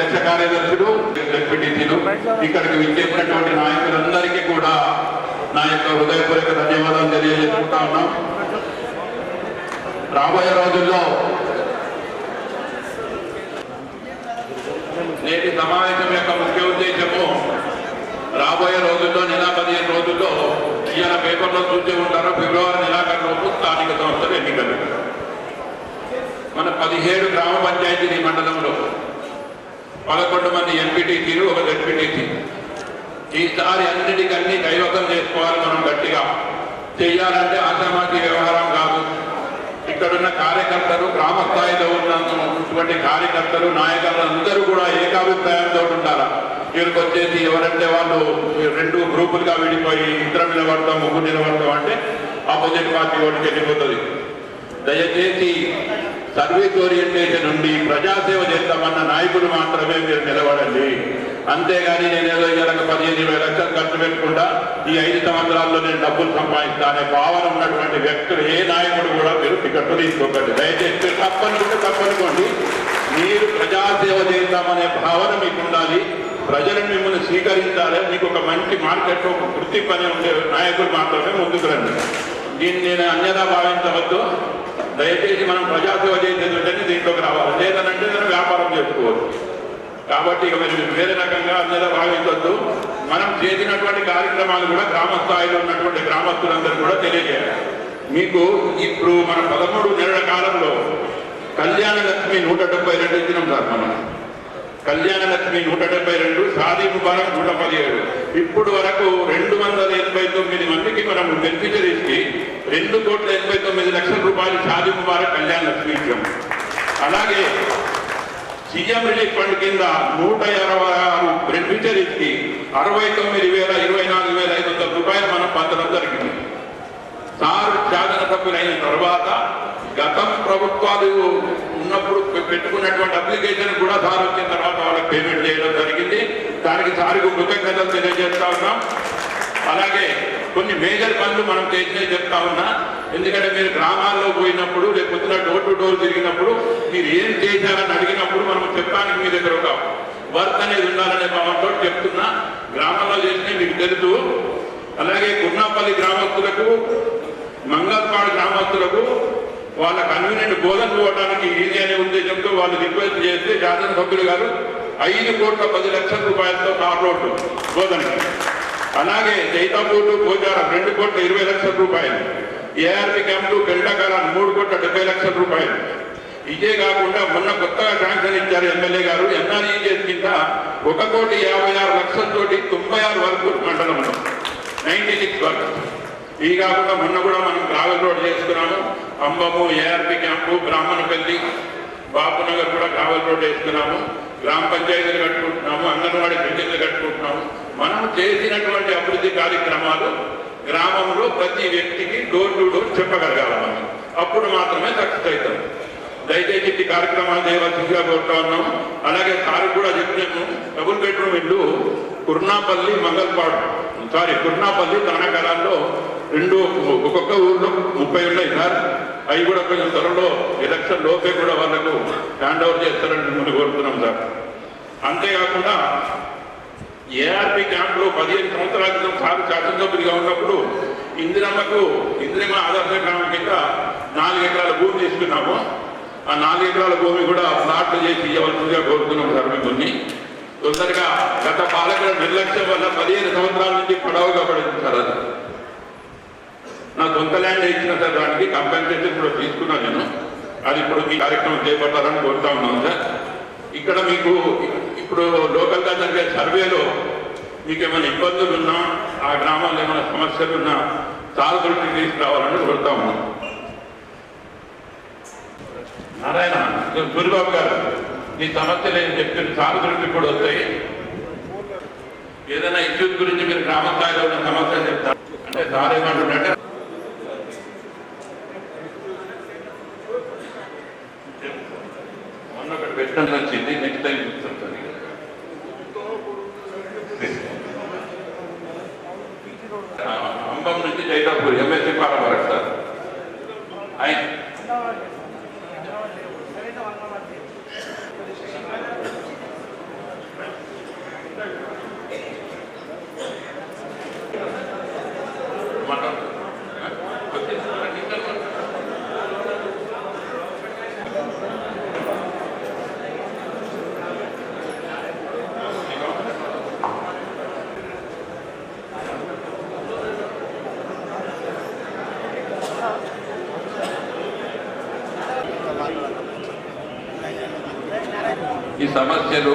అధ్యక్ష కార్యదర్శులు, డిప్యూటీసీలు, ఇక్కడికి విచ్చేసినటువంటి నాయకులందరికీ కూడా నా యొక్క హృదయపూర్వక ధన్యవాదాలు తెలియజేసుకుంటా ఉన్నాం. రాబోయే రోజుల్లో నేటి సమావేశం యొక్క ముఖ్య ఉద్దేశము రాబోయే రోజుల్లో నెల 15 రోజుల్లో ఇవాళ పేపర్లో చూసే ఉంటారు, ఫిబ్రవరి నెలాఖరులోపు స్థానిక సంస్థలు ఎన్నికలు. మన 17 గ్రామ పంచాయతీలు ఈ మండలంలో 11 మంది ఎంపీటీసీలు, ఒక జెడ్పీటీసీ. ఈసారి అన్నిటికన్నీ కైవసం చేసుకోవాలి. మనం గట్టిగా చేయాలంటే ఆశామాషి వ్యవహారం కాదు. ఇక్కడున్న కార్యకర్తలు, గ్రామ స్థాయిలో ఉన్నటువంటి కార్యకర్తలు, నాయకులు అందరూ కూడా ఏకాభిప్రాయంతో ఉండాలి. వీరికి వచ్చేసి ఎవరంటే వాళ్ళు 2 గ్రూపులుగా విడిపోయి ఇద్దరు నిలబడతాం, ముగ్గురు నిలబడతాం అంటే ఆపోజిట్ పార్టీ ఓటుకి వెళ్ళిపోతుంది. దయచేసి సర్వీస్ ఓరియంటేషన్ నుండి ప్రజాసేవ చేద్దామన్న నాయకులు మాత్రమే మీరు నిలబడండి. అంతేగాని నేనేదో ఇలాగ 15-20 లక్షలు ఖర్చు పెట్టకుండా ఈ 5 సంవత్సరాల్లో నేను డబ్బులు సంపాదిస్తా అనే భావన ఉన్నటువంటి వ్యక్తులు ఏ నాయకుడు కూడా మీరు టికెట్లు తీసుకోకండి. దయచేసి తప్పనుకోండి. మీరు ప్రజాసేవ చేద్దామనే భావన మీకు ఉండాలి. ప్రజలు మిమ్మల్ని స్వీకరించాలి. మీకు ఒక మంచి మార్కెట్లో ఒక వృత్తి పని ఉండే నాయకులు మాత్రమే ముందుకు రండి. దీన్ని నేను అన్యదా భావించవద్దు. దయచేసి మనం ప్రజాసేవ చేసేది దీంట్లోకి రావాలి. లేదనంటే నేను వ్యాపారం చేసుకోవచ్చు. కాబట్టి ఇక మీరు వేరే రకంగా అన్యదా భావించవద్దు. మనం చేసినటువంటి కార్యక్రమాలు కూడా గ్రామ స్థాయిలో ఉన్నటువంటి గ్రామస్తులందరూ కూడా తెలియజేయాలి. మీకు ఇప్పుడు మన 13 నెలల కాలంలో కళ్యాణ లక్ష్మి 172 ఇచ్చినాం సార్. మనం కళ్యాణ లక్ష్మి 172, షాదీ ముబారక్ 117. ఇప్పుడు వరకు 289 మందికి మనం బెనిఫిషరీస్కి 2,89,00,000 రూపాయలు షాదీ ముబారక్ కళ్యాణ లక్ష్మి ఇచ్చాం. అలాగే సీఎం రిలీఫ్ ఫండ్ కింద 166 బెనిఫిషరీస్కి 69,24,500 రూపాయలు మనం పంచడం జరిగింది. సార్ శాసనసభ్యులైన తర్వాత గతం ప్రభుత్వాలు ఉన్నప్పుడు పెట్టుకున్నటువంటి అప్లికేషన్ కూడా సార్ వచ్చిన తర్వాత వాళ్ళకి పేమెంట్ చేయడం జరిగింది. దానికి సార్కు కృతజ్ఞతలు తెలియజేస్తా ఉన్నాం. అలాగే కొన్ని మేజర్ పనులు మనం చేసినవి చెప్తా ఉన్నా. ఎందుకంటే మీరు గ్రామాల్లో పోయినప్పుడు, లేకపోతే డోర్ టు డోర్ తిరిగినప్పుడు మీరు ఏం చేశారని అడిగినప్పుడు మనం చెప్పడానికి మీ దగ్గర ఒక వర్క్ అనేది ఉండాలనే భావంతో చెప్తున్నా. గ్రామంలో చేసినవి మీకు తెలుసు. అలాగే గుర్నాపల్లి గ్రామస్తులకు, మంగళపాడు గ్రామస్తులకు వాళ్ళ కన్వీనియంట్ బోధన పోవడానికి ఈజీ అనే ఉద్దేశంతో వాళ్ళు రిక్వెస్ట్ చేస్తే శాసనసభ్యులు గారు 5,10,00,000 రూపాయలతో కార్ రోడ్డు బోధనకి. అలాగే జైతాపూర్లు, పోచారం 2,20,00,000 రూపాయలు. ఏఆర్పి క్యాంపులు, పెంటకాలం 3,70,00,000 రూపాయలు. ఇదే కాకుండా మొన్న కొత్తగా శాంక్షన్ ఇచ్చారు ఎమ్మెల్యే గారు. ఎన్ఆర్ఈజీఎస్ కింద 1,56,00,000 తోటి 96 వర్క్ మండలంలో 96 వర్క్. ఈ కాకుండా మొన్న కూడా మనం గ్రావెల్ రోడ్ చేసుకున్నాము. అంబము, ఏఆర్పి క్యాంపు, బ్రాహ్మణపల్లి, బాపునగర్ కూడా గ్రావెల్ రోడ్ వేసుకున్నాము. గ్రామ పంచాయతీలు కట్టుకుంటున్నాము, అంగన్వాడీ బిల్డింగ్లు కట్టుకుంటున్నాము. మనం చేసినటువంటి అభివృద్ధి కార్యక్రమాలు గ్రామంలో ప్రతి వ్యక్తికి డోర్ టు డోర్ చెప్పగలగాలి మనం. అప్పుడు మాత్రమే సక్సెస్ అవుతాం. దయచేసి ఈ కార్యక్రమాలు చేయవలసిందిగా కోరుతా ఉన్నాము. అలాగే సార్ కూడా చెప్పినాము, డబుల్ బెడ్రూమ్ ఇల్లు కుర్నాపల్లి, మంగళపాడు కుర్నాపల్లి, తనకరాల్లో 2 ఒక్కొక్క ఊర్లో 30 ఉన్నాయి సార్. అవి కూడా కొంచెం త్వరలో ఎలక్షన్ లోపే కూడా వాళ్ళకు హ్యాండ్ ఓవర్ చేస్తారని మిమ్మల్ని కోరుతున్నాం సార్. అంతేకాకుండా ఏఆర్పి క్యాంపులో 15 సంవత్సరాల క్రితం సార్ శాసనసభ్యుడిగా ఉన్నప్పుడు ఇందిరమ్మ ఆదర్శ గ్రామం కింద 4 ఎకరాల భూమి తీసుకున్నాము. ఆ 4 ఎకరాల భూమి కూడా ప్లాట్లు చేసి ఇవ్వవలసిందిగా కోరుతున్నాం సార్. మిమ్మల్ని తొందరగా గత పాలకుల నిర్లక్ష్యం వల్ల 15 సంవత్సరాల నుంచి పొడవుగా పడింది సార్. అది నా సొంత ల్యాండ్ ఇచ్చిన సార్. దానికి కంపెన్సేషన్ కూడా తీసుకున్నాను నేను. అది ఇప్పుడు మీ కార్యక్రమం చేపట్టాలని కోరుతా ఉన్నాను సార్. ఇక్కడ మీకు ఇప్పుడు లోకల్గా జరిగే సర్వేలో మీకు ఏమైనా ఇబ్బందులు ఉన్నా, ఆ గ్రామాల్లో ఏమైనా సమస్యలు ఉన్నా చాలా దృష్టికి తీసుకురావాలని కోరుతా ఉన్నాం. నారాయణ సూరిబాబు గారు, ఈ సమస్యలు ఏం చెప్తే చాలా దృష్టికి కూడా వస్తాయి. ఏదైనా ఇష్యూస్ గురించి మీరు గ్రామ స్థాయిలో ఉన్న సమస్యలు చెప్తారు అంటే సార్ ఏమంటుంటే మొన్న ఒకటి పెట్టడం వచ్చింది. నెక్స్ట్ టైం చూస్తాం సార్. అంబం నుంచి జైతాపూర్ ఎంఎస్సీ పాలన వరకు సార్. ఆయన సమస్యలు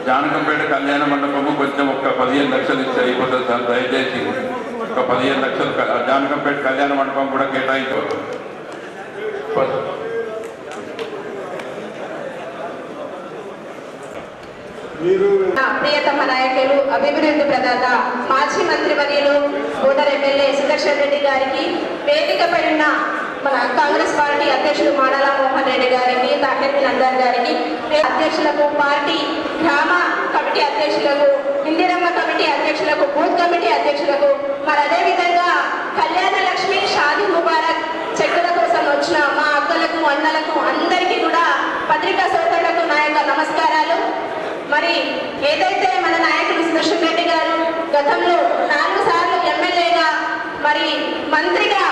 జానకంపేట కళ్యాణ మండపము కొంచెం ఒక 15 లక్షలు ఇస్తే అయిపోతుంది సార్. దయచేసి ఒక 15 లక్షలు జానకంపేట కళ్యాణ మండపం కూడా కేటాయించవచ్చు. ప్రియతమ నాయకులు, అభివృద్ధి ప్రదాత, మాజీ మంత్రివర్యులు ఓటర్ ఎమ్మెల్యే సుదర్శన్ రెడ్డి గారికి, వేదికపై ఉన్న మన కాంగ్రెస్ పార్టీ అధ్యక్షులు మాడల మోహన్ రెడ్డి గారికి, తాకెత్తి నందర్ గారికి, అధ్యక్షులకు, పార్టీ గ్రామ కమిటీ అధ్యక్షులకు, ఇందిరమ్మ కమిటీ అధ్యక్షులకు, బూత్ కమిటీ అధ్యక్షులకు, మరి అదేవిధంగా కళ్యాణ లక్ష్మి షాదీ ముబారక్ చెక్కుల కోసం వచ్చిన మా అక్కలకు, అన్నలకు అందరికీ కూడా పత్రికా సోదరులకు నా యొక్క నమస్కారాలు. మరి ఏదైతే మన నాయకులు సుదర్శన్ రెడ్డి గారు గతంలో 4 సార్లు ఎమ్మెల్యేగా మరి మంత్రిగా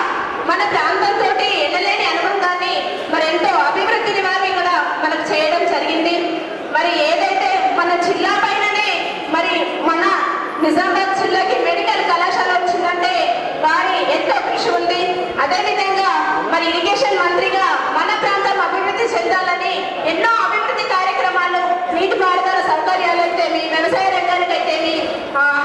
మన ప్రాంతంతో ఎన్నలేని అనుబంధాన్ని మరి ఎంతో అభివృద్ధిని వారిని కూడా మనకు చేయడం జరిగింది. మరి ఏదైతే మన జిల్లా పైననే మరి మన నిజామాబాద్ జిల్లాకి మెడికల్ కళాశాల వచ్చిందంటే వారి ఎంతో కృషి ఉంది. అదేవిధంగా మరి ఇరిగేషన్ మంత్రిగా మన ప్రాంతం అభివృద్ధి చెందాలని ఎన్నో అభివృద్ధి కార్యక్రమాలు, నీటిపారుదల సౌకర్యాలు అయితేమి, వ్యవసాయ రంగానికి అయితేమి,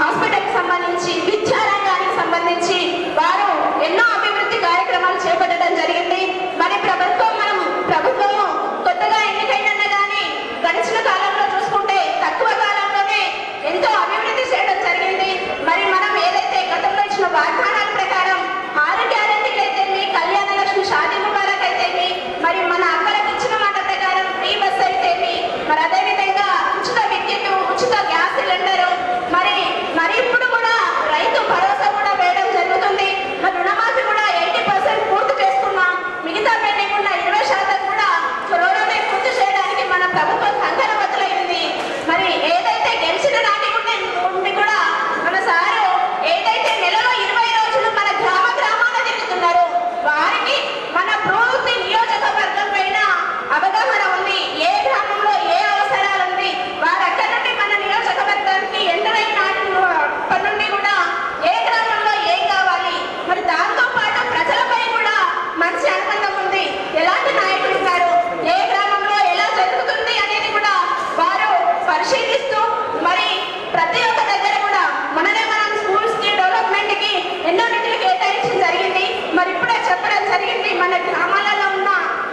హాస్పిటల్కి సంబంధించి, విద్యా రంగానికి సంబంధించి వారు ఎన్నో అభివృద్ధి కార్యక్రమాలు చేపట్టడం జరిగింది. మరి ప్రభుత్వము కొత్తగా ఎన్నికైనా కానీ గడిచిన కాలంలో చూసుకుంటే తక్కువ కాలంలోనే ఎంతో అభివృద్ధి చేయడం జరిగింది. మరి మనం ఏదైతే గతంలో ఇచ్చిన వాగ్దానాల ప్రకారం 6 గ్యారెంటీలు అయితేమి, కళ్యాణ లక్ష్మి షాదీ ముబారక్ అయితేమి, మరి మన అక్కలకు ఇచ్చిన మాట ప్రకారం ఫ్రీ బస్ అయితేమి, మరి అదేవిధంగా ఉచిత విద్యుత్, ఉచిత గ్యాస్ సిలిండరు, మరి ఇప్పుడు కూడా రైతు భరోసా కూడా వేయడం జరుగుతుంది. మరి రుణమాఫీ కూడా 80% పూర్తి చేస్తున్నాం. మిగతా పెండింగ్ ఉన్న 20% కూడా త్వరలోనే పూర్తి చేయడానికి మన ప్రభుత్వం సంకల్పబద్ధమైంది. మరి ఏదైతే గెలిచిన నాటి నుండి కూడా మన సారు ఏదైతే నెలలో 20 రోజులు మన గ్రామాన తిరుగుతున్నారు, వారికి మన పూర్తి నియోజకవర్గం పైన అవగాహన ఉంది. ఏ గ్రామంలో ఏ అవసరాలు ఉంది, వారు అక్కడి నుండి మన నియోజకవర్గానికి ఎంటర్ అయిన నాటి నుండి కూడా ఏ గ్రామంలో ఏం కావాలి, మరి దాంతో పాటు ప్రజలపై కూడా మంచి అనుబంధం ఉంది. ఎలాంటి నాయకులు ఉన్నారు, ఏ గ్రామంలో ఎలా జరుగుతుంది అనేది కూడా వారు పరిశీలిస్తూ మరి ప్రతి ఒక్క దగ్గర కూడా మనం స్కూల్స్ కి, డెవలప్మెంట్ కి ఎన్నో నిధులు కేటాయించడం జరిగింది. మరి ఇప్పుడే చెప్పడం జరిగింది, మన గ్రామాలలో ఉన్న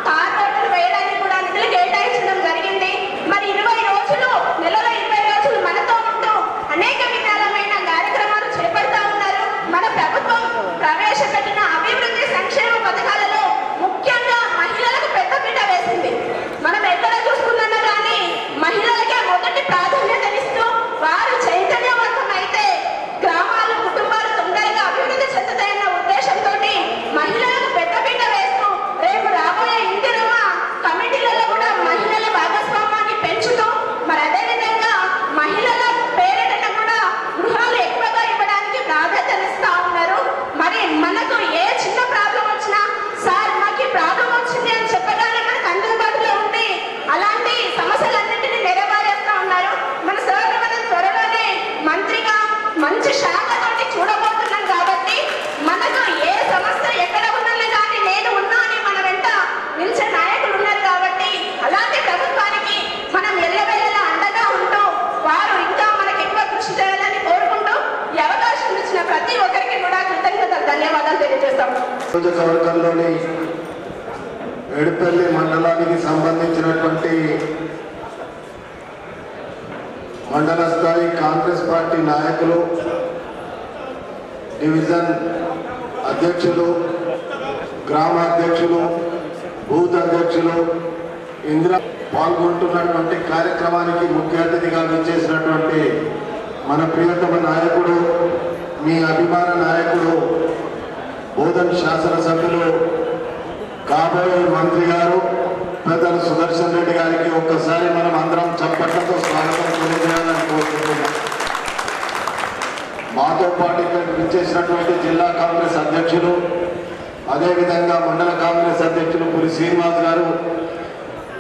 తార్ రోడ్లు వేయడానికి కూడా నిధులు కేటాయించడం జరిగింది. మరి 20 రోజులు, నెలలో 20 రోజులు మనతో ఉంటూ అనేక విధాలమైన కార్యక్రమాలు చేపడతా ఉన్నారు. మన ప్రభుత్వం ప్రవేశపెట్టిన అభివృద్ధి సంక్షేమ పథకాలలో ముఖ్యంగా మహిళలకు పెద్దపీట వేసింది. మనం ఎక్కడ చూసుకున్నా కానీ మహిళలకే మొదటి ప్రాధాన్యతనిస్తూ వారు చైతన్యవంతం అయితే గ్రామాలు, కుటుంబాలు తొందరగా అభివృద్ధి చెందుతాయన్న ఉద్దేశంతో మహిళలకు పెద్దపీట వేస్తూ రేపు రాబోయే ఇందిరమ్మ కమిటీలలో కూడా మహిళల భాగస్వామ్యాన్ని పెంచుతూ, మరి అదేవిధంగా మహిళల పేరిట కూడా గృహాలు ఎక్కువగా ఇవ్వడానికి ప్రాధాన్యతనిస్తా ఉన్నారు. మరి మనకు ఏ చిన్న ప్రాబ్లం వచ్చినా సార్ మాకు ప్రాబ్లం వచ్చింది అని చెప్పగానే మనకు అందుబాటులో ఉండి అలాంటి సమస్యలన్నింటినీ నెరవేరుస్తూ ఉన్నారు. మన సార్ మనం త్వరలోనే మంత్రిగా మంచి శాఖతోటి చూడబోతున్నాం కాబట్టి మనకు ఏ సమస్య ఎక్కడ ఉన్నా కానీ నేను ఉన్నా అని మన వెంట నిలిచే నాయకులు ఉన్నారు కాబట్టి అలాంటి ప్రభుత్వానికి మనం ఎల్లవెల్లలా అండగా ఉంటూ వారు ఇంకా మనకి ఎక్కువ కృషి చేయాలని కోరుకుంటూ ఈ అవకాశం ఇచ్చిన ప్రతి ఒక్కరికి కూడా కృతజ్ఞతలు, ధన్యవాదాలు తెలియజేస్తాము. నియోజకవర్గంలోని ఎడుపల్లి మండలానికి సంబంధించినటువంటి మండల స్థాయి కాంగ్రెస్ పార్టీ నాయకులు, డివిజన్ అధ్యక్షులు, గ్రామ అధ్యక్షులు, బూత్ అధ్యక్షులు ఇందిరా పాల్గొంటున్నటువంటి కార్యక్రమానికి ముఖ్య అతిథిగా విచ్చేసినటువంటి మన ప్రియతమ నాయకుడు, మీ అభిమాన నాయకుడు, బోధన్ శాసనసభ్యులు, కాబోయే మంత్రి గారు పెద్దలు సుదర్శన్ రెడ్డి గారికి ఒక్కసారి మనం అందరం చప్పట్లతో స్వాగతం తెలియజేయాలని కోరుకుంటున్నాం. మాతో పాటు ఇక్కడ విచ్చేసినటువంటి జిల్లా కాంగ్రెస్ అధ్యక్షులు, అదేవిధంగా మండల కాంగ్రెస్ అధ్యక్షులు పురి శ్రీనివాస్ గారు,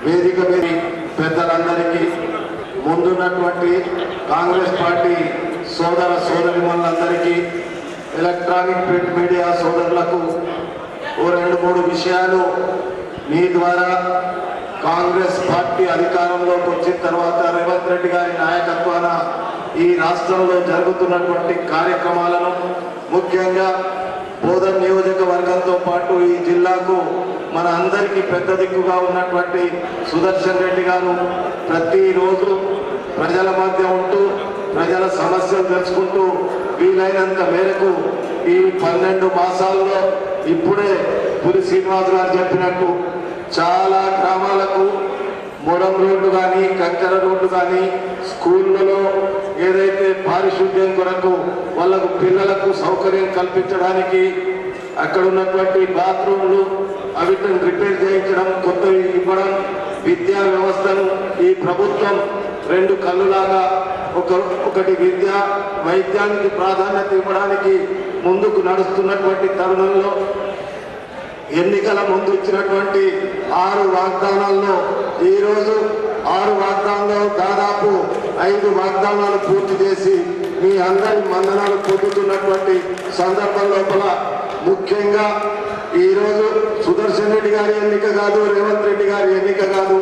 వేదిక మీద పెద్దలందరికీ ముందున్నటువంటి కాంగ్రెస్ పార్టీ సోదర సోదరిమణులందరికీ, ఎలక్ట్రానిక్ ప్రింట్ మీడియా సోదరులకు ఓ 2-3 విషయాలు మీ ద్వారా కాంగ్రెస్ పార్టీ అధికారంలోకి వచ్చిన తర్వాత రేవంత్ రెడ్డి గారి నాయకత్వాన ఈ రాష్ట్రంలో జరుగుతున్నటువంటి కార్యక్రమాలను, ముఖ్యంగా బోధన్ నియోజకవర్గంతో పాటు ఈ జిల్లాకు మన అందరికీ పెద్ద దిక్కుగా ఉన్నటువంటి సుదర్శన్ రెడ్డి గారు ప్రతిరోజు ప్రజల మధ్య ఉంటూ ప్రజల సమస్యలు తెలుసుకుంటూ వీలైనంత మేరకు ఈ 12 మాసాల్లో ఇప్పుడే పులి శ్రీనివాస్ గారు చెప్పినట్టు చాలా గ్రామాలకు మొరం రోడ్డు కానీ, కంకర రోడ్డు కానీ, స్కూళ్ళలో ఏదైతే పారిశుద్ధ్యం కొరకు వాళ్ళకు పిల్లలకు సౌకర్యం కల్పించడానికి అక్కడ ఉన్నటువంటి బాత్రూమ్లు అవిటిని రిపేర్ చేయించడం, కొత్తవి ఇవ్వడం, విద్యా వ్యవస్థను ఈ ప్రభుత్వం 2 కళ్ళులాగా ఒకటి విద్య వైద్యానికి ప్రాధాన్యత ఇవ్వడానికి ముందుకు నడుస్తున్నటువంటి తరుణంలో ఎన్నికల ముందు ఇచ్చినటువంటి 6 వాగ్దానాల్లో ఈరోజు 6 వాగ్దానాల్లో దాదాపు 5 వాగ్దానాలు పూర్తి చేసి మీ అందరి మన్ననలు పొందుతున్నటువంటి సందర్భం లోపల ముఖ్యంగా ఈరోజు సుదర్శన్ రెడ్డి గారి ఎన్నిక కాదు, రేవంత్ రెడ్డి గారి ఎన్నిక కాదు,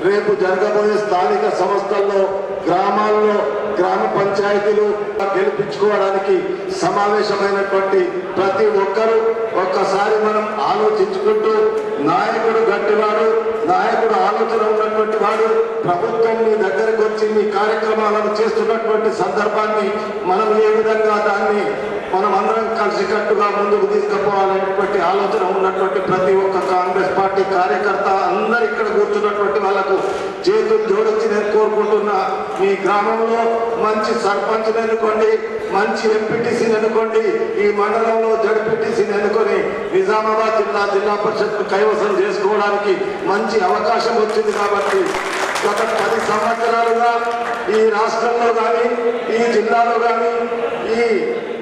రేపు జరగబోయే స్థానిక సంస్థల్లో, గ్రామాల్లో, గ్రామ పంచాయతీలు గెలిపించుకోవడానికి సమావేశమైనటువంటి ప్రతి ఒక్కరూ ఒక్కసారి మనం ఆలోచించుకుంటూ, నాయకుడు గట్టివాడు, నాయకుడు ఆలోచన ఉన్నటువంటి వాడు ప్రభుత్వం మీ దగ్గరకు వచ్చి మీ కార్యక్రమాలను చేస్తున్నటువంటి సందర్భాన్ని మనం ఏ విధంగా దాన్ని మనం అందరం కలిసికట్టుగా ముందుకు తీసుకుపోవాలనేటువంటి ఆలోచన ఉన్నటువంటి ప్రతి ఒక్క కాంగ్రెస్ పార్టీ కార్యకర్త అందరు ఇక్కడ కూర్చున్నటువంటి వాళ్ళకు చేతులు జోడించి నేను కోరుకుంటున్నా. మీ గ్రామంలో మంచి సర్పంచ్ని ఎన్నుకోండి, మంచి ఎంపీటీసీని ఎన్నుకోండి, ఈ మండలంలో జడ్పీటీసీని ఎన్నుకొని నిజామాబాద్ జిల్లా పరిషత్ కైవసం చేసుకోవడానికి మంచి అవకాశం వచ్చింది. కాబట్టి గత 10 సంవత్సరాలుగా ఈ రాష్ట్రంలో కానీ, ఈ జిల్లాలో కానీ, ఈ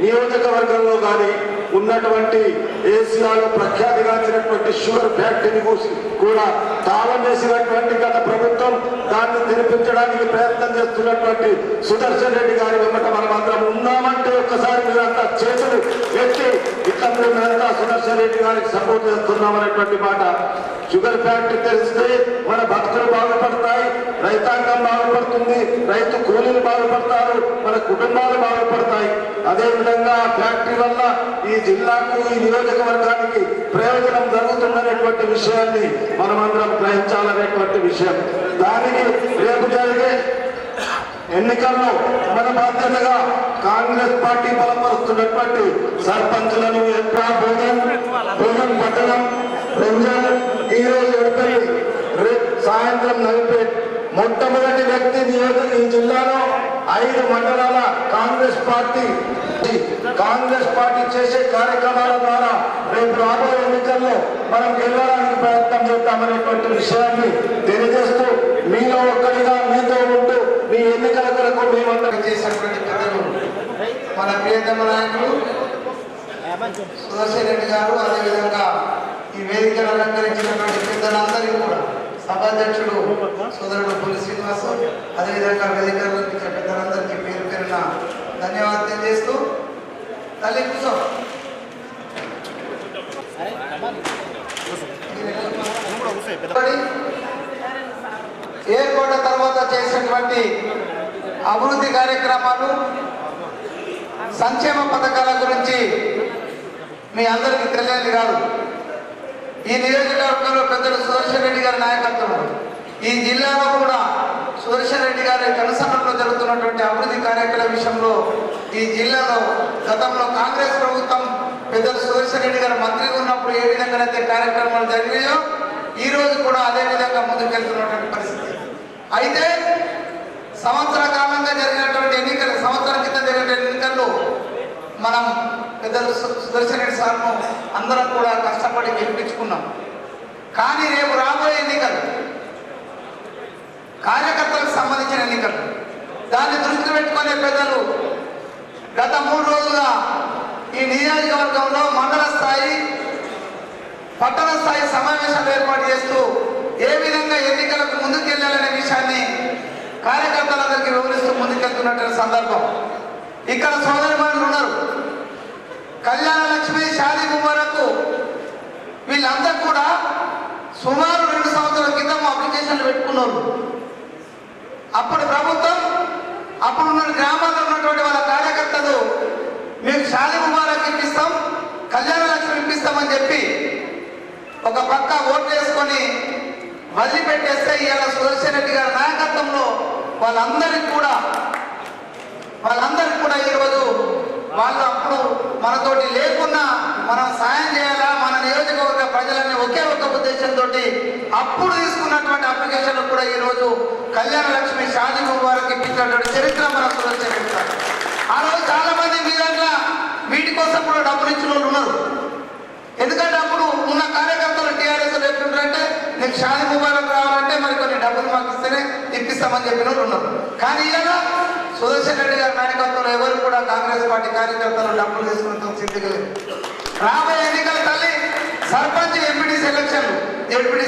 నియోజకవర్గంలో కానీ ఉన్నటువంటి ఏసియాలో ప్రఖ్యాతిగాంచినటువంటి షుగర్ ఫ్యాక్టరీని కూడా తాళం వేసినటువంటి గత ప్రభుత్వం దాన్ని తెరిపించడానికి ప్రయత్నం చేస్తున్నటువంటి సుదర్శన్ రెడ్డి గారి వెంబట మనం అందరం ఉన్నామంటే ఒక్కసారి మీరంతా చేతులు ఎత్తి ఇట్లా మేమంతా సుదర్శన్ రెడ్డి గారికి సపోర్ట్ చేస్తున్నామనేటువంటి మాట. షుగర్ ఫ్యాక్టరీ తెరిస్తే మన భక్తులు బాగుపడతాయి, రైతాంగం బాగుపడుతుంది, రైతు కూలీలు బాగుపడతారు, మన కుటుంబాలు బాగుపడతాయి. అదేవిధంగా ఫ్యాక్టరీ వల్ల ఈ జిల్లాకు, ఈ నియోజకవర్గానికి ప్రయోజనం జరుగుతుందనేటువంటి విషయాన్ని మనమందరం గ్రహించాలనేటువంటి విషయం. దానికి రేపు జరిగే ఎన్నికల్లో మన బాధ్యతగా కాంగ్రెస్ పార్టీ బలపరుస్తున్నటువంటి సర్పంచులను బోధన్ పట్టణం, రంజాన్, ఈరోజు ఎడపల్లి, రేపు సాయంత్రం నవిపేట్ మొట్టమొదటి వ్యక్తి ఈ జిల్లాలో 5 మండలాల కాంగ్రెస్ పార్టీ చేసే కార్యక్రమాల ద్వారా రేపు రాబోయే ఎన్నికల్లో మనం గెలవడానికి ప్రయత్నం చేద్దామనేటువంటి విషయాన్ని తెలియజేస్తూ, మీలో ఒక్కరిగా మీతో ఉంటూ మీ ఎన్నికల కొరకు మేమందరం చేసినటువంటి పెద్దలు మన ప్రియతమ నాయకులు సుదర్శన్ రెడ్డి గారు, అదేవిధంగా ఈ వేదికను అలంకరించినటువంటి పెద్దలందరికీ కూడా సభాధ్యక్షుడు సోదరుడు పులి శ్రీనివాస్, అదేవిధంగా వేదికలు పెద్దలందరికీ పేరు పేరున ధన్యవాదాలు తెలియజేస్తూ, తల్లి కూర్చో ఏర్పడ్డ తర్వాత చేసినటువంటి అభివృద్ధి కార్యక్రమాలు, సంక్షేమ పథకాల గురించి మీ అందరికీ తెలియదు కాదు. ఈ నియోజకవర్గంలో పెద్దలు సుదర్శన్ రెడ్డి గారి నాయకత్వం, ఈ జిల్లాలో కూడా సుదర్శన్ రెడ్డి గారి కనుసన్నలో జరుగుతున్నటువంటి అభివృద్ధి కార్యక్రమాల విషయంలో ఈ జిల్లాలో గతంలో కాంగ్రెస్ ప్రభుత్వం పెద్దలు సుదర్శన్ రెడ్డి గారు మంత్రిగా ఉన్నప్పుడు ఏ విధంగానైతే కార్యక్రమాలు జరిగాయో ఈ రోజు కూడా అదే విధంగా ముందుకెళ్తున్నటువంటి పరిస్థితి. అయితే సంవత్సర కాలంగా జరిగినటువంటి ఎన్నికలు, సంవత్సరం క్రితం జరిగిన ఎన్నికల్లో మనం పెద్దలు సుదర్శన్ రెడ్డి సార్ను అందరం కూడా కష్టపడి గెలిపించుకున్నాం. కానీ రేపు రాబోయే ఎన్నికలు కార్యకర్తలకు సంబంధించిన ఎన్నికలు, దాన్ని దృష్టిలో పెట్టుకునే పెద్దలు గత 3 రోజులుగా ఈ నియోజకవర్గంలో మండల స్థాయి, పట్టణ స్థాయి సమావేశాలు ఏర్పాటు చేస్తూ ఏ విధంగా ఎన్నికలకు ముందుకెళ్లాలనే విషయాన్ని కార్యకర్తలందరికీ వివరిస్తూ ముందుకెళ్తున్నటువంటి సందర్భం. ఇక్కడ సోదరిమణులు ఉన్నారు, కళ్యాణ లక్ష్మి, షాదీ ముబారక్, వీళ్ళందరూ కూడా సుమారు 2 సంవత్సరాల క్రితం అప్లికేషన్లు పెట్టుకున్నారు. అప్పుడు ప్రభుత్వం అప్పుడున్న గ్రామాల్లో ఉన్నటువంటి వాళ్ళ కార్యకర్తలు మేము షాదీ ముబారక్ ఇప్పిస్తాం, కళ్యాణ లక్ష్మి ఇప్పిస్తామని చెప్పి ఒక పక్క ఓట్లు వేసుకొని వదిలిపెట్టేస్తే ఇవాళ సుదర్శన్ రెడ్డి గారి నాయకత్వంలో వాళ్ళందరికీ కూడా ఈరోజు వాళ్ళు అప్పుడు మనతోటి లేకున్నా మనం సాయం చేయాలా, మన నియోజకవర్గ ప్రజలని ఒకే ఒక ఉద్దేశంతో అప్పుడు తీసుకున్నటువంటి అప్లికేషన్లు కూడా ఈరోజు కళ్యాణ లక్ష్మి, షాదీ ముబారక్ ఇప్పించినటువంటి చరిత్ర మన సుదర్శన్ రెడ్డి గారు. ఆ రోజు చాలా మంది మీ దాంట్లో వీటి కోసం కూడా డబ్బులు ఇచ్చిన వాళ్ళు ఉన్నారు. ఎందుకంటే అప్పుడు ఉన్న కార్యకర్తలు టీఆర్ఎస్ ఎట్లుంటారంటే నీకు షాదీ ముబారక్ రావాలంటే మరి కొన్ని డబ్బులు మాకు ఇస్తేనే ఇప్పిస్తామని చెప్పిన వాళ్ళు ఉన్నారు. కానీ ఇలా సుదర్శన్ రెడ్డి గారి నాయకత్వంలో ఎవరు కూడా కాంగ్రెస్ పార్టీ కార్యకర్తలు డబ్బులు తీసుకున్న స్థితికి లేదు. రాబోయే ఎన్నికల తల్లి సర్పంచ్, ఎంపీటీ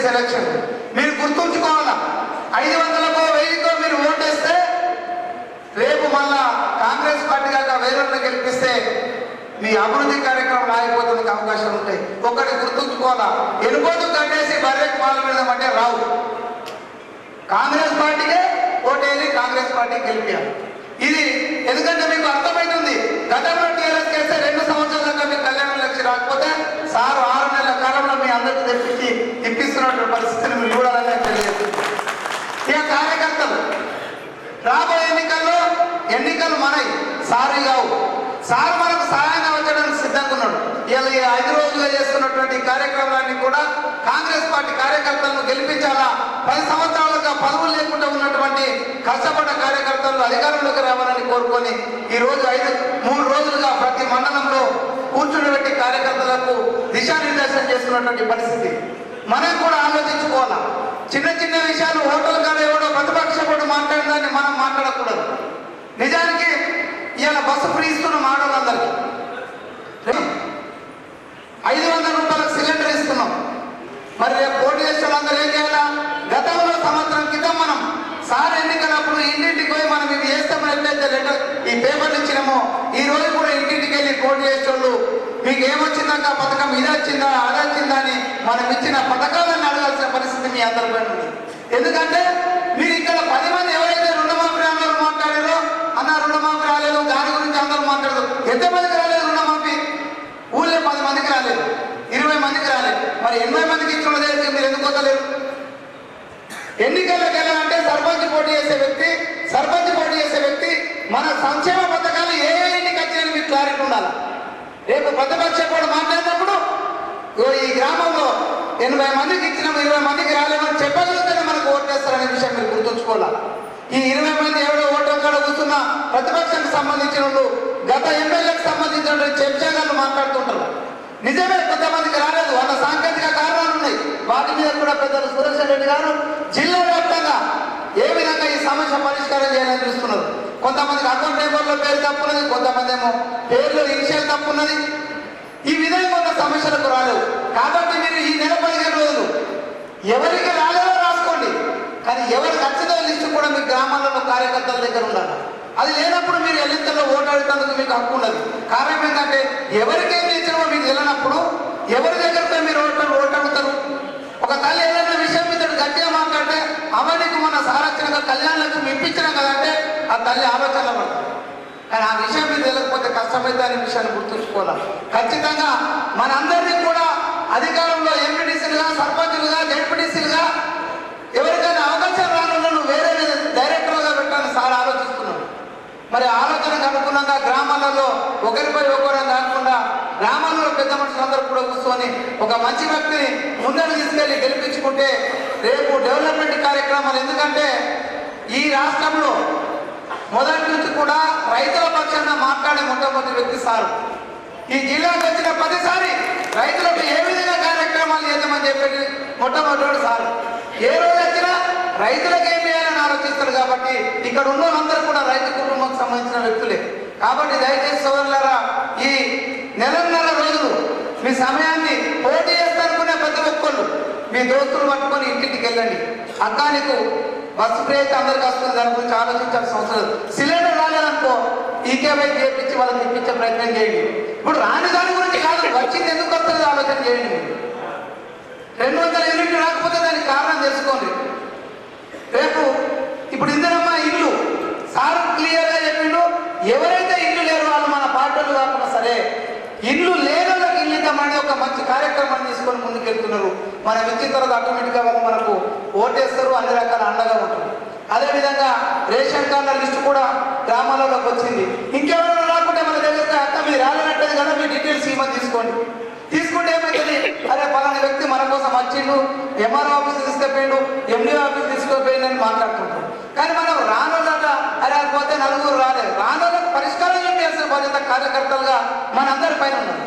సెలక్షన్ మీరు గుర్తుంచుకోవాలా. 500కో 1000కో మీరు ఓటేస్తే రేపు మళ్ళా కాంగ్రెస్ పార్టీ కాక వేరే గెలిపిస్తే మీ అభివృద్ధి కార్యక్రమం ఆగిపోతుందికి అవకాశాలు ఉంటాయి. ఒకటి గుర్తుంచుకోవాలా, ఎనుకోదు కట్టేసి బర్రెకి పాలు పెడదామంటే రావు. కాంగ్రెస్ పార్టీకే ఓటేది, కాంగ్రెస్ పార్టీకి గెలిపారు. ఇది ఎందుకంటే మీకు అర్థమవుతుంది. గతంలో టీఆర్ఎస్ చేస్తే 2 సంవత్సరాల దాకా మీకు కళ్యాణ లక్ష్మి రాకపోతే సార్ 6 నెలల కాలంలో మీ అందరికీ తెప్పించి ఇప్పిస్తున్నటువంటి పరిస్థితిని మీరు చూడాలని తెలియజేస్తుంది. ఇక కార్యకర్తలు రాబోయే ఎన్నికలు మనవి, సారీ కావు. సార్ మనకు సహాయంగా వచ్చడానికి సిద్ధంగా ఉన్నాడు. ఇలా 5 రోజులుగా చేస్తున్నటువంటి కార్యక్రమాలన్నీ కూడా కాంగ్రెస్ పార్టీ కార్యకర్తలను గెలిపించాలా. 10 సంవత్సరాలుగా పదవులు లేకుండా ఉన్నటువంటి కష్టపడ్డ కార్యకర్తలు అధికారంలోకి రావాలని కోరుకొని ఈరోజు 3 రోజులుగా ప్రతి మండలంలో కూర్చుని కార్యకర్తలకు దిశానిర్దేశం చేస్తున్నటువంటి పరిస్థితి. మనం కూడా ఆలోచించుకోవాలా. చిన్న విషయాలు హోటల్ కాడ ఎవడో ప్రతిపక్షకుడు మాట్లాడదాన్ని మనం మాట్లాడకూడదు. నిజానికి ఇవాళ బస్సు ఫ్రీ ఇస్తున్నాం ఆడవాళ్ళందరికీ. 500 రూపాయలకు సిలిండర్ ఇస్తున్నాం. మరి రేపు పోటీ చేసే వాళ్ళందరూ ఏం చేయాలా? గతంలో సంవత్సరం క్రితం మనం సార్ ఎన్నికలప్పుడు ఇంటింటికి పోయి మనం ఇవి చేస్తామని ఎట్లయితే లెటర్ ఈ పేపర్లు ఇచ్చినామో ఈ రోజు కూడా ఇంటింటికి వెళ్ళి పోటీ చేసేవాళ్ళు మీకు ఏమొచ్చిందాక పథకం ఇది వచ్చిందా అది వచ్చిందా అని మనం ఇచ్చిన పథకాలను అడగాల్సిన పరిస్థితి మీ అందరిపై ఉంది. ఎందుకంటే మీరు ఇక్కడ 10 మంది ఎవరైతే రుణమాఫీ అందరూ మాట్లాడారో అన్న రుణమాఫీ రాలేదు దాని గురించి అందరూ మాట్లాడదు. ఎంతమందికి రాలేదు రుణమాఫీ? ఊళ్ళో 10 మందికి రాలేదు, 20 మందికి రాలేదు. మరి 80 మందికి ఇచ్చిన దగ్గరికి మీరు ఎందుకు వద్దలేరు? ఎన్నికల్లోకి వెళ్ళాలంటే సర్పంచ్ పోటీ చేసే వ్యక్తి మన సంక్షేమ పథకాలు ఏ ఇంటికి వచ్చాయని మీకు క్లారిటీ ఉండాలి. రేపు ప్రతిపక్ష కూడా మాట్లాడినప్పుడు ఈ గ్రామంలో 80 మందికి ఇచ్చినాము 20 మందికి రాలేమని చెప్పగలిగితేనే మనకు ఓటేస్తారనే విషయం మీరు గుర్తుంచుకోవాలి. ఈ 20 మంది ఎవరో ఓటర్ కాడ కూర్చున్న ప్రతిపక్షానికి సంబంధించిన వాళ్ళు గత ఎమ్మెల్యేకి సంబంధించిన చర్చగాళ్ళు మాట్లాడుతుంటారు. నిజమే కొంతమందికి రాలేదు, వాళ్ళ సాంకేతిక కారణాలు ఉన్నాయి. వాటి మీద కూడా పెద్దలు సుదర్శన్ రెడ్డి గారు జిల్లా వ్యాప్తంగా ఏ విధంగా ఈ సమస్య పరిష్కారం చేయాలని చూస్తున్నారు. కొంతమందికి అకౌంట్ నెంబర్లో పేరు తప్పున్నది, కొంతమంది ఏమో పేర్లో ఇనిషియల్ తప్పున్నది. ఈ విధంగా ఉన్న సమస్యలకు రాలేవు. కాబట్టి మీరు ఈ నెల 15 రోజులు ఎవరికి రాలేదో రాసుకోండి. కానీ ఎవరికి వచ్చిందో లిస్టు కూడా మీ గ్రామాలలో కార్యకర్తల దగ్గర ఉండాలి. అది లేనప్పుడు మీరు ఎన్నికల్లో ఓటాడుతందుకు మీకు హక్కు ఉండదు. కారణం ఏంటంటే ఎవరికేం ఇచ్చినో మీకు తెలియనప్పుడు ఎవరి దగ్గరతో మీరు ఓటాడుతారు. ఒక తల్లి ఏదైనా విషయం మీద గట్టిగా మాట్లాడితే అవనికి మన సారక్షణగా కళ్యాణ లక్ష్మి ఇప్పించినాం కదంటే ఆ తల్లి ఆలోచనలో పడుతుంది. కానీ ఆ విషయం మీద తెలియకపోతే కష్టమైతే అనే విషయాన్ని గుర్తుంచుకోవాలి. ఖచ్చితంగా మనందరినీ కూడా అధికారంలో ఎంపీటీసీలుగా, సర్పంచులుగా, జడ్పీటీసీలుగా ఎవరికైనా అవకాశం రానులను వేరే డైరెక్టర్లుగా పెట్టాలని సార్ ఆలోచిస్తున్నాడు. మరి ఆలోచనకు అనుగుణంగా గ్రామాలలో ఒకరిపై ఒకరు కాకుండా గ్రామాల్లో పెద్ద మనుషులందరూ కూడా కూర్చొని ఒక మంచి వ్యక్తిని ముందరు తీసుకెళ్లి గెలిపించుకుంటే రేపు డెవలప్మెంట్ కార్యక్రమాలు. ఎందుకంటే ఈ రాష్ట్రంలో మొదటి నుంచి కూడా రైతుల పక్షాన మాట్లాడే మొట్టమొదటి వ్యక్తి సారు. ఈ జిల్లాకు వచ్చిన ప్రతిసారి రైతులకు ఏ విధంగా కార్యక్రమాలు చేద్దామని చెప్పి మొట్టమొదటి సారు. ఏ రోజు వచ్చినా రైతులకు ఏం చేయాలని ఆలోచిస్తారు. కాబట్టి ఇక్కడ ఉన్న వాళ్ళందరూ కూడా రైతు కుటుంబానికి సంబంధించిన వ్యక్తులే. కాబట్టి దయచేసి సోదరులారా, ఈ 1.5 రోజులు మీ సమయాన్ని పోటీ చేస్తారనుకునే ప్రతి ఒక్కళ్ళు మీ దోస్తులు పట్టుకొని ఇంటింటికి వెళ్ళండి. అక్క నీకు బస్సు ఫ్రీ అయితే అందరికి వస్తుంది, దాని గురించి ఆలోచించాల్సిన అవసరం లేదు. సిలిండర్ రాలేదనుకో ఈకేవై చేయించి వాళ్ళకి ఇప్పించే ప్రయత్నం చేయండి. ఇప్పుడు రాని దాని గురించి కాదు, వచ్చింది ఎందుకు వస్తుంది ఆలోచన చేయండి. 200 యూనిట్లు రాకపోతే దానికి కారణం తెలుసుకోండి. రేపు ఇప్పుడు ఇందిరమ్మ ఇల్లు సార్ క్లియర్గా చెప్పిండు, ఎవరైతే ఇల్లు లేరు వాళ్ళు మన పార్టీలు కాకుండా సరే ఇల్లు లేనోళ్ళకి ఇల్లు ఇద్దామని ఒక మంచి కార్యక్రమాన్ని తీసుకొని ముందుకెళ్తున్నారు. మనం ఇచ్చిన తర్వాత ఆటోమేటిక్గా వాళ్ళు మనకు ఓటేస్తారు, అన్ని రకాల అండగా ఉంటుంది. అదేవిధంగా రేషన్ కార్డుల లిస్టు కూడా గ్రామాలలోకి వచ్చింది. ఇంకెవరైనా రాకుంటే మన దగ్గర అక్క మీరు రాలేనట్టేది కదా, మీ డీటెయిల్స్ ఇవ్వమని తీసుకుంటే ఏమవుతుంది, అరే పలానా వ్యక్తి మన కోసం వచ్చిండు, ఎంఆర్ఓ ఆఫీస్ తీసుకుపోయిండు, ఎండిఓ ఆఫీస్ తీసుకుపోయిండు అని మాట్లాడుతుంటాం. కానీ మనం రానోళ్ళ అరే పోతే నలుగురు రాలేదు, రానోళ్ళకి పరిష్కారం చేయాల్సిన బాధ్యత కార్యకర్తలుగా మనందరి పైన ఉన్నది.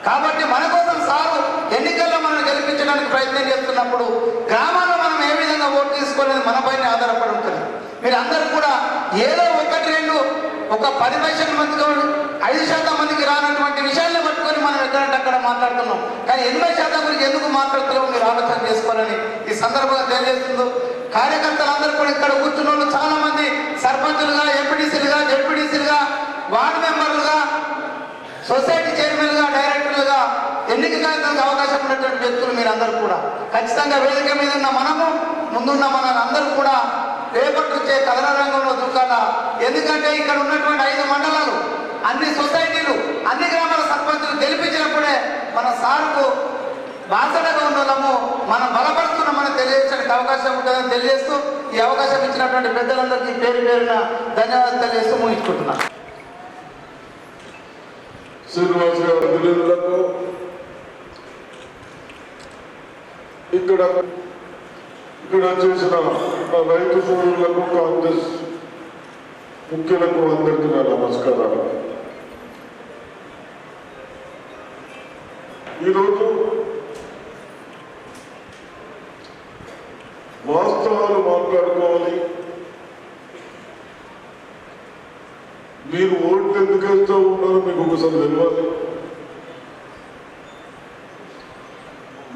కాబట్టి మన కోసం సారు ఎన్నికల్లో మనం గెలిపించడానికి ప్రయత్నం చేస్తున్నప్పుడు గ్రామాల్లో మనం ఏ విధంగా ఓటు తీసుకోలేదు మన పైన ఆధారపడి ఉంటుంది. మీరు అందరూ కూడా ఏదో 1-2 ఒక 10% మందికి 5% మందికి రానటువంటి విషయాన్ని పట్టుకొని మనం ఎక్కడంటే అక్కడ మాట్లాడుతున్నాం. కానీ 80% గురించి ఎందుకు మాట్లాడుతున్నామో మీరు ఆలోచన చేసుకోవాలని ఈ సందర్భంగా తెలియజేస్తుంది. కార్యకర్తలందరూ కూడా ఇక్కడ కూర్చున్న వాళ్ళు చాలా మంది సర్పంచులుగా, ఎంపీటీసీలుగా, జెడ్పీటీసీలుగా, వార్డు మెంబర్లుగా, సొసైటీ చైర్మన్గా, డైరెక్టర్లుగా ఎన్నికలకు అవకాశం ఉన్నటువంటి వ్యక్తులు మీరందరూ కూడా ఖచ్చితంగా వేదిక మీద ఉన్న మనము ముందున్న మనందరూ కూడా రేపటి నుంచే కథన రంగంలో దూకాల. ఎందుకంటే ఇక్కడ ఉన్నటువంటి 5 మండలాలు, అన్ని సొసైటీలు, అన్ని గ్రామాల సర్పంచులు గెలిపించినప్పుడే మన సార్కు బాసడగా ఉన్న వాళ్ళము మనం బలపరుస్తున్నామని తెలియజేయడానికి అవకాశం ఉంటుందని తెలియజేస్తూ ఈ అవకాశం ఇచ్చినటువంటి పెద్దలందరికీ పేరు పేరున ధన్యవాదాలు తెలియజేస్తూ ముగించుకుంటున్నాను. శ్రీనివాస్ గారి అభినందనలకు ఇక్కడ చేసిన రైతు సోదరులకు, కాంగ్రెస్ ముఖ్యులకు అందరికీ నా నమస్కారాలు. ఈరోజు వాస్తవాలు మాట్లాడుకోవాలి. మీరు ఓట్లు ఎందుకు వెళ్తూ ఉన్నారో మీకు ఒకసారి తెలియాలి.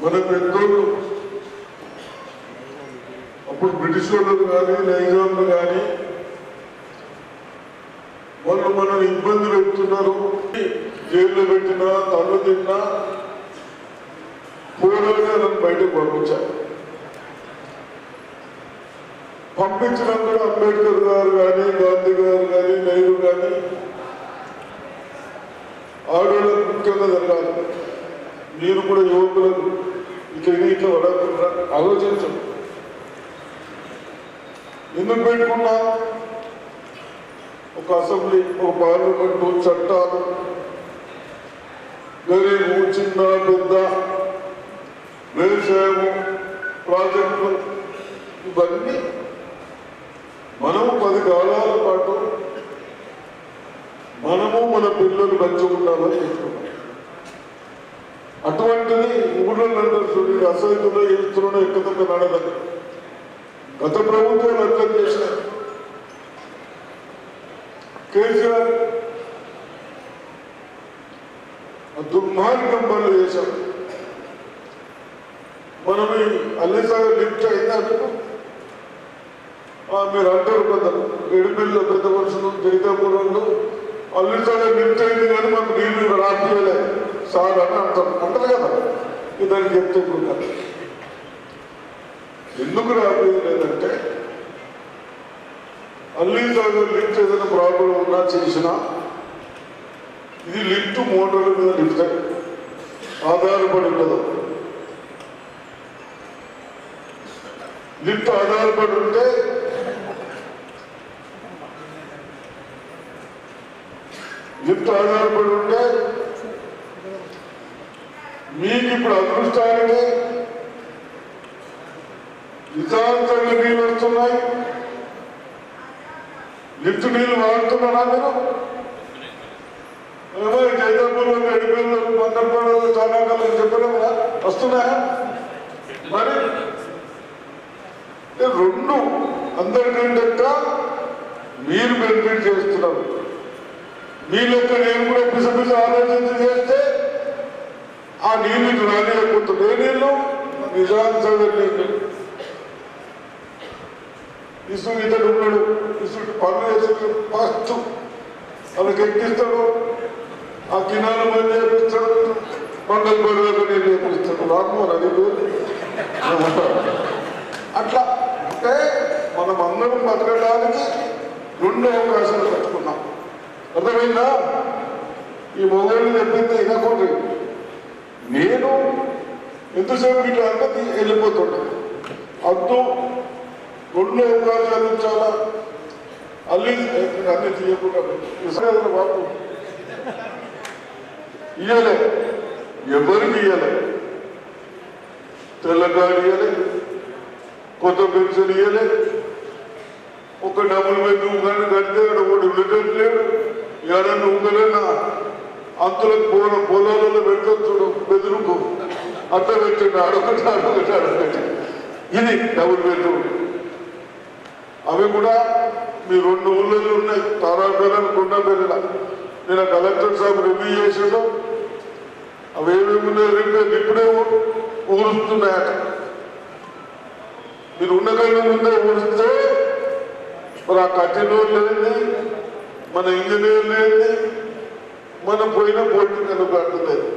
మన పెద్దోళ్ళు అప్పుడు బ్రిటిష్ వాళ్ళు కానీ, నైజాంలు కానీ వాళ్ళు మనల్ని ఇబ్బంది పెడుతున్నారు. జైల్లో పెట్టినా, తల్లు తిన్నా పోరాడి నన్ను బయటకు పంపించారు. పంపించినప్పుడు అంబేద్కర్ గారు కానీ, గాంధీ గారు కానీ, నెహ్రూ కానీ ఆడవాళ్ళకు ముఖ్యంగా జరగాలి. మీరు కూడా యువకులకు ఇట్లా పడకుండా ఆలోచించండి. ఎందుకు పెట్టుకున్నా ఒక అసెంబ్లీ, ఒక పార్లమెంటు, చట్టాలు, గరీబు, చిన్న పెద్ద, వ్యవసాయము, ప్రాజెక్టులు, ఇవన్నీ మనము 10 కాలాల పాటు మనము మన పిల్లలు పంచుకుంటామని చెప్తున్నాం. అటువంటిది ఊళ్ళో అసైతులో చేస్తున్నా ఎక్కదక్క నడదని గత ప్రభుత్వాలు అర్థం చేసినాయి. కేసీఆర్ దుర్మార్గం పనులు చేశాం. మనం ఈ అల్లిసాగర్ లిఫ్ట్ అయిందంటే మీరు అంటారు పెద్ద ఎడిపిల్లో పెద్ద మనుషులు, జైతాపురంలో అల్లిసాగర్ లిఫ్ట్ అయింది కానీ మాకు నీళ్ళు రాట్లేదు సార్ అని అంటారు కదా. దానికి చెప్తే ఇప్పుడు ఎందుకు రాలేదు లేదంటే అల్లిసాగర్ లిఫ్ట్ ఏదైనా ప్రాబ్లం ఉన్నా చేసినా ఇది లిఫ్ట్ మోటార్ల మీద లిఫ్ట్ ఆధారపడి ఉండదు. లిఫ్ట్ ఆధారపడి ఉంటే మీకు ఇప్పుడు అదృష్టానికి నిజాంతంగా నీళ్ళు వస్తున్నాయి. లిఫ్ట్ నీళ్ళు వాడుతున్నారా మీరు? ఏమో జైతాపూర్లో, ఎడిపిల్లో, మందరపాడులో చాలా కాలం చెప్పలేము వస్తున్నాయా? మరి 2 అందరికంటే మీరు బెనిఫిట్ చేస్తున్నారు. మీ లెక్క నేను కూడా పిసపిస ఆలోచన చేస్తే ఆ నీళ్ళు రానియకపోతుంది. ఏ నీళ్ళు? నిజాం సాగర్ నీళ్ళు. ఇసుడు ఇతడు ఉన్నాడు, ఇసుడు పనులు వేసుడు ఫస్ట్ వాళ్ళకి ఎక్కిస్తాడు, ఆ కినాలు మంది చేపిస్తాడు, మంగళ గొడవకు నేను చేపిస్తాడు. రామ్మోహన్ అది అట్లా అంటే మనం అందరం బతకడానికి 2 అవకాశాలు పెట్టుకున్నాం. అర్థమైందా? ఈ మొగోళ్ళు చెప్పింది వినకూడదు. నేను ఎంతసేపు ఇట్లా అంటే వెళ్ళిపోతుండే అద్దు 2 అవకాశాలు చాలా అన్ని తీయకుండా బాబు ఇయ్యలే, ఎవరికి ఇయ్యలే. తెల్లగాడు ఇయ్యలే, కొత్త పెన్షన్ ఇయ్యలే, ఒక డబుల్ బెడ్రూమ్ కానీ కడితే ఒకటి ఉండేటట్లేడు. ఏడన్నా ఊగలేనా అంతులకు పొలాలలో పెట్టొచ్చుడు బెదురుకు అట్ట పెట్టండి, అడొకటి ఇది డబుల్ బెడ్రూమ్. అవి కూడా మీ 2 ఊళ్ళలో ఉన్నాయి, తారాపేరని కొండపేరల. నేను కలెక్టర్ సాబ్ రివ్యూ చేసాడు, అవేమేమి ఉన్నాయి ఇప్పుడే ఊరుస్తున్నాయట. మీరు ఉండగలిగిన ముందే ఊరిస్తే మరి ఆ కట్టినోళ్ళు లేని, మన ఇంజనీర్ లేని, మనం పోయిన పోటీ కనుకట్లేదు.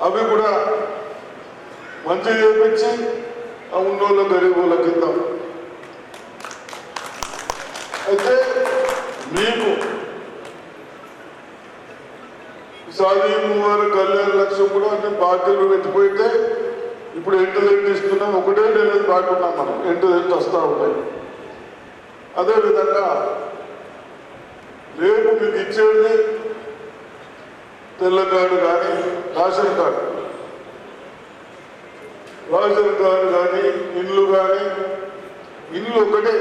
అవి కూడా మంచిగా చేపించి ఆ ఉన్నోళ్ళ గరీబుల కింద. అయితే మీకు సాధి మూవారు కళ్యాణ లక్ష్యం కూడా అన్ని బాధ్యతలు పెట్టిపోయితే ఇప్పుడు ఎంటదెంట్ ఇస్తున్నాం. ఒకటే నెలది బాగున్నాం మనం, ఎంటదెంట్ వస్తూ ఉంటాయి. అదేవిధంగా రేపు మీకు ఇచ్చేది తెల్ల కార్డు కానీ రేషన్ కార్డు కానీ ఇల్లు కానీ, ఇల్లు ఒకటే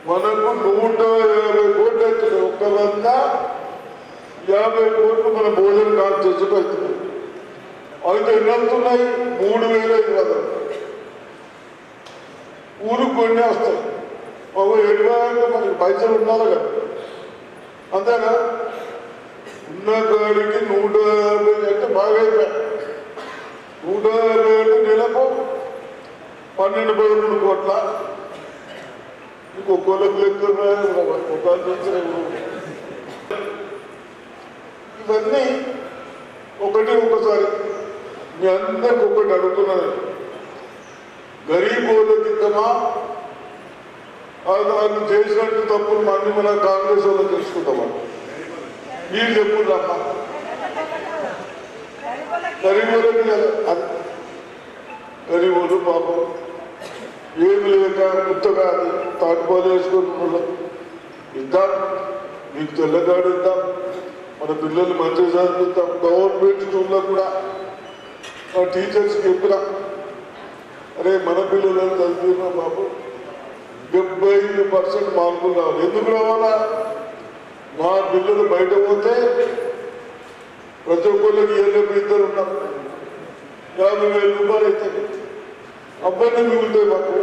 మనకు 150 కోట్లు అవుతుంది. 150 కోట్లు మన భోజన కార్డు తెచ్చుకొస్తుంది. అయితే ఎన్ని అవుతున్నాయి? 3,500. ఊరికి కొన్ని వస్తాయి. బాబు ఎటువైనా మనకి పైసలు ఉండాలి కదా, అంతేనా? ఉన్న కాడికి 150 అంటే బాగా అయిపోయాయి. 150 అంటే నెలకు 12-13 కోట్ల. ఇంకొకళ్ళకి లెక్క ఇవన్నీ ఒకసారి మీ అందరికి ఒకటి అడుగుతున్నది, గరీబ్ కిందమా వాళ్ళు చేసినట్టు తప్పులు మళ్ళీ మన కాంగ్రెస్ వాళ్ళు తెలుసుకుంటామా? మీరు చెప్పుకుంటామా? గరీబులకి గరీబులు పాపం ఏమి లేక కొత్తగా తాటుపాలు వేసుకుంటున్నాం. ఇద్దాం, మీకు తెల్లగాడు ఇద్దాం, మన పిల్లలు మంచిగా చదివిద్దాం. గవర్నమెంట్ స్కూల్లో కూడా మా టీచర్స్కి చెప్పినా, అరే మన పిల్లలను చదివినా బాబు 75% మార్కులు రావాలి. ఎందుకు రావాలా? మా పిల్లలు బయట పోతే ప్రతి ఒక్కరికి 2 ఉన్నారు, 50,000 రూపాయలు అయితే అబ్బాయిని మిగులుతాయి మాకు.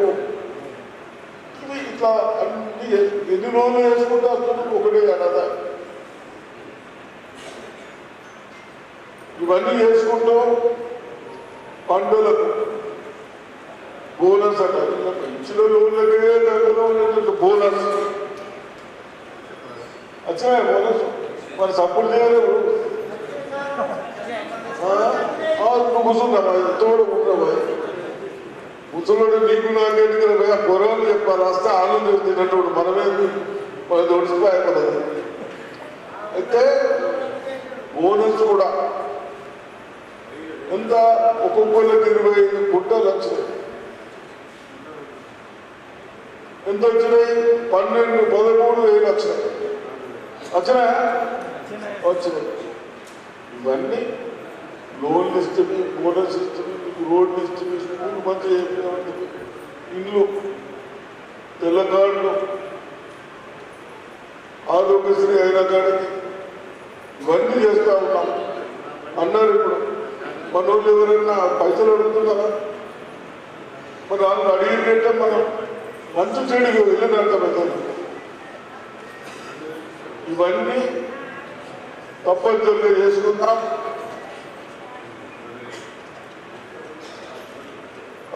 ఇట్లా అన్ని ఎన్ని రోజులు వేసుకుంటూ వస్తున్నాం, ఒకటే అన్నదా. ఇవన్నీ వేసుకుంటూ పండుగలకు బోనస్ అంటారు. ఇచ్చిన లోన్లకే దగ్గర బోనస్ వచ్చినాయి. బోనస్ మరి సపోర్ట్ చేయలేదు. నువ్వు కూర్చున్నావా? తోడు ఉంటావా? ముసలోడు నీకు నాకేంటి పొరాలు చెప్పాలి, వస్తే ఆనందం తిన్నట్టు మనమేమి మన దొడిచిపోయకూడదు. అయితే బోనస్ కూడా ఎంత, ఒక్కొక్కళ్ళకి 25 గుంటలు వచ్చినాయి. ఎంత వచ్చినాయి? 12-13,000 వచ్చినాయి. వచ్చినాయి. ఇవన్నీ లోన్లు ఇస్తుంది, బోనస్ ఇస్తుంది, రోడ్లు ఇస్తుంది, స్కూల్ మంచిగా చెప్పినటువంటి ఇల్లు, తెల్ల కార్డులు, ఆరోగ్యశ్రీ అయిన కాడికి ఇవన్నీ చేస్తూ ఉన్నాం అన్నారు. ఇప్పుడు మన వాళ్ళు ఎవరైనా పైసలు అడుగుతున్నారా? మరి వాళ్ళు అడిగినట్టే మనం మంచి చెడుగు వెళ్ళినర్థమవుతుంది. ఇవన్నీ తప్పనిసరిగా చేసుకుందాం.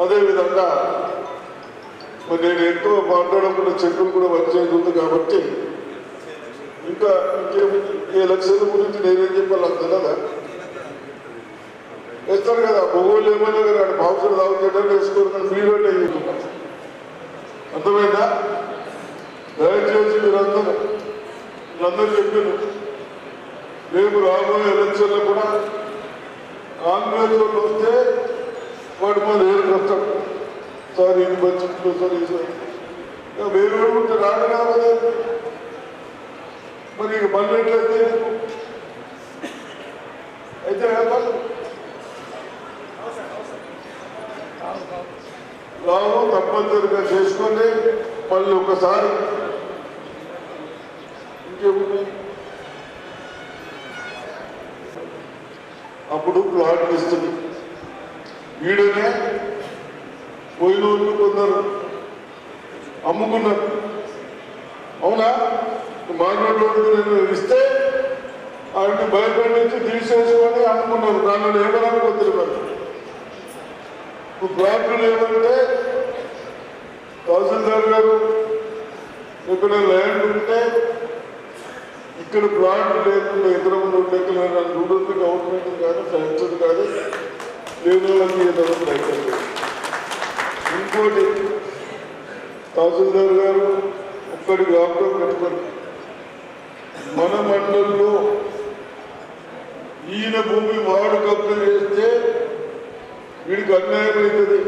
అదేవిధంగా మరి నేను ఎక్కువ మాట్లాడకుండా చెక్కులు కూడా వచ్చేది ఉంది కాబట్టి ఇంకా ఇంకేముంది ఈ ఎలక్షన్ గురించి నేనేం చెప్పాలి నాకు తెలియదా వేస్తారు కదా మొగోళ్ళు ఏమైనా కదా బాక్సులు తాగుతాడని వేసుకోరు కానీ మీరు అంటే అర్థమైందా దయచేసి మీరందరూ చెప్పారు రేపు రాబోయే ఎలక్షన్లో కూడా కాంగ్రెస్ వాళ్ళు వస్తే వాడు మన దగ్గరికి వస్తాడు సార్ ఇది బడ్జెట్లో సార్ ఇది సార్ వేరే ఉంటే రాడు కావాలి మరి ఇక మళ్ళీ ఎట్లయితే అయితే రావు తప్పనిసరిగా చేసుకొని మళ్ళీ ఒకసారి ఇంకేముంది అప్పుడు ప్లాట్ ఇస్తుంది వీడనే పోయిన వాళ్ళు కొందరు అమ్ముకున్నారు అవునా మాట్లాడేది నేను ఇస్తే ఆయన భయపడి నుంచి తీసేసుకొని అమ్ముకున్నారు దానిలో ఏమన్నా తెలియదు ఇప్పుడు ప్లాట్లు ఏమంటే తహసీల్దార్ గారు ఇక్కడ ల్యాండ్ ఉంటే ఇక్కడ ప్లాట్ లేకుండా ఇతర ఉండేది చూడొద్దు గవర్నమెంట్ కాదు శాంక్షన్ కాదు లేని వాళ్ళకి ఇతరులు రైతు ఇంకోటి తహసీల్దార్ గారు ఒక్కడి గ్రామంలో పెట్టుకొని మన మండలంలో ఈయన భూమి వాడు కబ్జా చేస్తే వీడికి అన్యాయం అవుతుంది